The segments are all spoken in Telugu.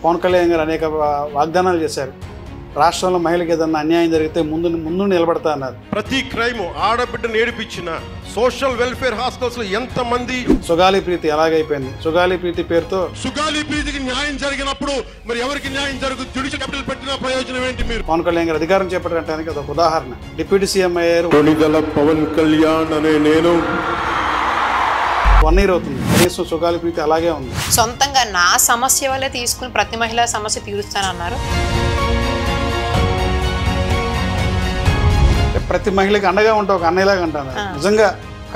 పవన్ కళ్యాణ్ గారు అనేక వాగ్దానాలు చేశారు. రాష్ట్రంలో మహిళలకు ఏదన్నా అన్యాయం జరిగితే ముందు నిలబడతా అన్నారు. ప్రతి క్రైమ్ ఆడబిడ్డను ఏడిపించిన సోషల్ వెల్ఫేర్ హాస్టల్స్ లో ఎంతమంది సుగాలి ప్రీతి అలాగైపోయింది. సుగాలి ప్రీతి పేరుతో సుగాలి ప్రీతికి న్యాయం జరిగినప్పుడు మరి ఎవరికి న్యాయం జరుగుతుంది? జ్యుడిషియల్ క్యాపిటల్ పెట్టిన ప్రయోజనం ఏంటి? మీరు పవన్ కళ్యాణ్ గారు అధికారం చేపట్టడానికి అదొక ఉదాహరణ. డిప్యూటీ సీఎం అయ్యారు. కొణిదెల పవన్ కళ్యాణ్ అనే నేను 1 year అవుతుంది. కనీసం సుగాలి ప్రీతి అలాగే ఉంది. సొంతంగా నా సమస్య వల్లే తీసుకుని ప్రతి మహిళా సమస్య తీరుస్తానన్నారు. ప్రతి మహిళకి అండగా ఉంటా ఒక అన్నయ్యలాగా అంటారు. నిజంగా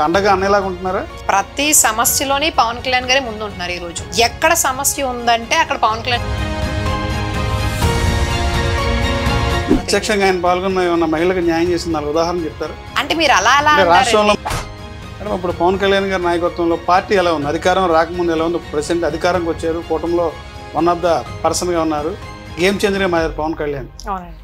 అండగా అన్నయ్యలాగా ఉంటున్నారా? ప్రతి సమస్యలోని పవన్ కళ్యాణ్ గారే ముందు ఉంటున్నారు. ఈ రోజు ఎక్కడ సమస్య ఉందంటే అక్కడ పవన్ కళ్యాణ్ ప్రత్యక్షంగా ఆయన పాల్గొన్న ఏమన్నా మహిళలకు న్యాయం చేసిన ఉదాహరణ చెప్తారు. అంటే మీరు అలా రాష్ట్రంలో ఇప్పుడు పవన్ కళ్యాణ్ గారి నాయకత్వంలో పార్టీ ఎలా ఉంది? అధికారం రాకముందు ఎలా ఉంది? ప్రెసిడెంట్ అధికారంకి వచ్చారు, కూటమిలో 1 of the person గా ఉన్నారు. గేమ్ చేంజర్గా మారారు పవన్ కళ్యాణ్.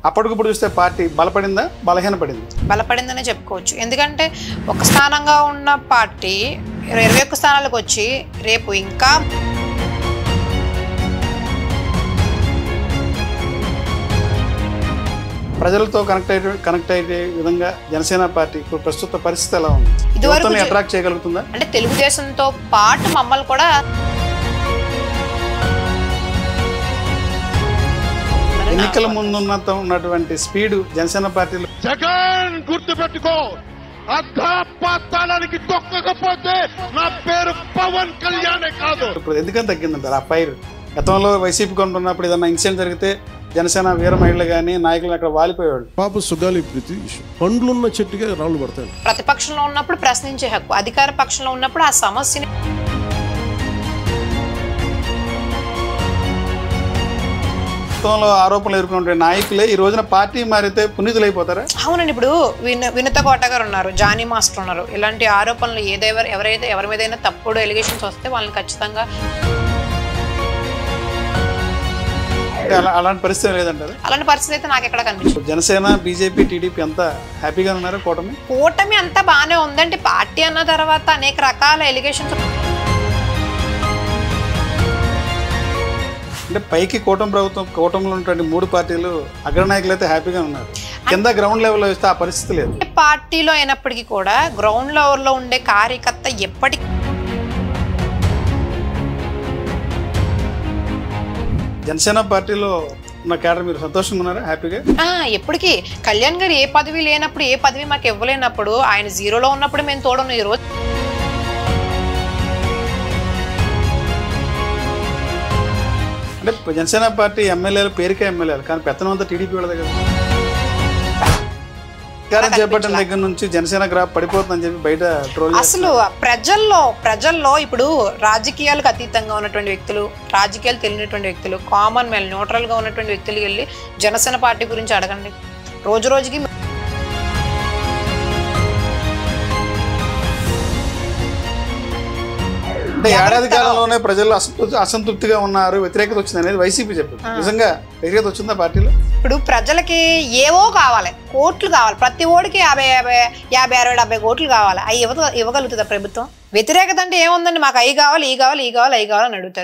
అప్పటికిప్పుడు చూస్తే పార్టీ బలపడిందా బలహీనపడింది? బలపడిందనే చెప్పుకోవచ్చు. ఎందుకంటే ఒక స్థానంగా ఉన్న పార్టీ 21 స్థానాలకు వచ్చి రేపు ఇంకా ప్రజలతో కనెక్ట్ అయ్యే విధంగా జనసేన పార్టీ ఇప్పుడు ప్రస్తుత పరిస్థితి ఎలా ఉంది? ఇదివరకు అట్రాక్ట్ చేయగలుగుతుందా? అంటే తెలుగుదేశంతో పాటు మమ్మల్ని కూడా ఎన్నికల ముందు ఉన్నటువంటి స్పీడ్ జనసేన పార్టీలో జగన్ గుర్తుపెట్టుకో, అర్ధపాతాళానికి తొక్కకపోతే నా పేరు పవన్ కళ్యాణే కాదు. ఇప్పుడు ఎందుకని తగ్గిందంటారు ఆ ఫైర్? గతంలో వైసీపీ కొంటున్నప్పుడు ఏదన్నా ఇన్సిడెంట్ జరిగితే జనసేన వీర మహిళలు కానీ నాయకులు అక్కడ వాలిపోయాడు. పాప సుగాలి ప్రీతి పండ్లున్న చెట్టుగా రాళ్ళు పడతాయి. ప్రతిపక్షంలో ఉన్నప్పుడు ప్రశ్నించే హక్కు, అధికార పక్షంలో ఉన్నప్పుడు ఆ సమస్యని గతంలో ఆరోపణలు ఎదుర్కొంటే నాయకులే ఈ రోజున పార్టీ మారితే పునీతులు అయిపోతారా? అవునండి. ఇప్పుడు వినత కోట గారు ఉన్నారు, జానీ మాస్టర్ ఉన్నారు. ఇలాంటి ఆరోపణలు ఎవరి మీదైనా తప్పుడు ఎలిగేషన్స్ వస్తే వాళ్ళని ఖచ్చితంగా అలాంటి పరిస్థితి లేదంటారు? అలాంటి పరిస్థితి అయితే నాకు ఎక్కడ కనిపించదు. జనసేన బీజేపీ టీడీపీ అంతా హ్యాపీగా ఉన్నారు. కూటమి అంతా బాగానే ఉందంటే పార్టీ అన్న తర్వాత అనేక రకాల ఎలిగేషన్స్ అంటే పైకి కూటమిలో ఉన్నటువంటి 3 పార్టీలు అగ్రనాయకులు అయితే హ్యాపీగా ఉన్నారు. కింద గ్రౌండ్ లెవెల్లో ఇస్తే ఆ పరిస్థితి లేదు. పార్టీలో అయినప్పటికీ కూడా గ్రౌండ్ లెవెల్లో ఉండే కార్యకర్త ఎప్పటికీ జనసేన పార్టీలో ఉన్న క్యాడర్ మీరు సంతోషంగా ఉన్నారా? హ్యాపీగా ఎప్పటికీ కళ్యాణ్ గారు ఏ పదవి లేనప్పుడు, ఏ పదవి మాకు ఇవ్వలేనప్పుడు, ఆయన 0లో ఉన్నప్పుడు మేము తోడను. ఈ రోజు అంటే జనసేన పార్టీ ఎమ్మెల్యేలు పేరుకే ఎమ్మెల్యేలు, కానీ పెత్తనం అంతా టీడీపీ వాళ్ళ దగ్గర. అధికారం చేపట్టిన దగ్గర నుంచి జనసేన గ్రాఫ్ పడిపోతుందని చెప్పి బయట ట్రోల్. అసలు ప్రజల్లో ఇప్పుడు రాజకీయాలకు అతీతంగా ఉన్నటువంటి వ్యక్తులు, రాజకీయాలు తెలియనటువంటి వ్యక్తులు, కామన్ మ్యాన్ న్యూట్రల్ గా ఉన్నటువంటి వ్యక్తులు వెళ్ళి జనసేన పార్టీ గురించి అడగండి. రోజు రోజుకి అంటే ఏడాది కాలంలోనే ప్రజలు అసంతృప్తిగా ఉన్నారు, వ్యతిరేకత వచ్చింది అనేది వైసీపీ చెప్పింది. నిజంగా వ్యతిరేకత వచ్చిందా పార్టీలో? ఇప్పుడు ప్రజలకి ఏవో కావాలి, కోట్లు కావాలి. ప్రతి ఓడికి 50, 60, 70 కోట్లు కావాలి. అవి ఇవ్వగలుగుతుందా ప్రభుత్వం? వ్యతిరేకత అంటే ఏముందండి, మాకు అవి కావాలి, ఈ కావాలి, ఈ కావాలి, అవి కావాలని అడుగుతారు.